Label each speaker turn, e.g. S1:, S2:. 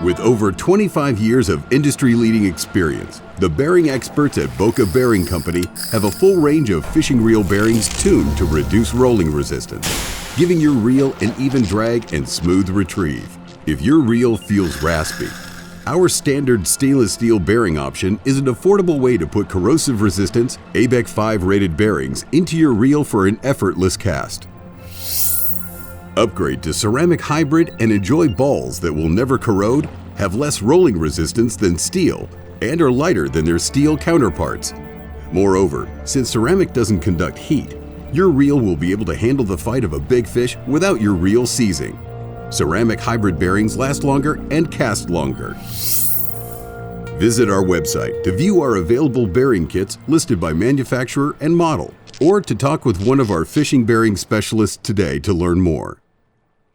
S1: With over 25 years of industry-leading experience, the bearing experts at Boca Bearing Company have a full range of fishing reel bearings tuned to reduce rolling resistance, giving your reel an even drag and smooth retrieve. If your reel feels raspy, our standard stainless steel bearing option is an affordable way to put corrosive resistance ABEC 5 rated bearings into your reel for an effortless cast. Upgrade to ceramic hybrid and enjoy balls that will never corrode, have less rolling resistance than steel, and are lighter than their steel counterparts. Moreover, since ceramic doesn't conduct heat, your reel will be able to handle the fight of a big fish without your reel seizing. Ceramic hybrid bearings last longer and cast longer. Visit our website to view our available bearing kits listed by manufacturer and model, or to talk with one of our fishing bearing specialists today to learn more.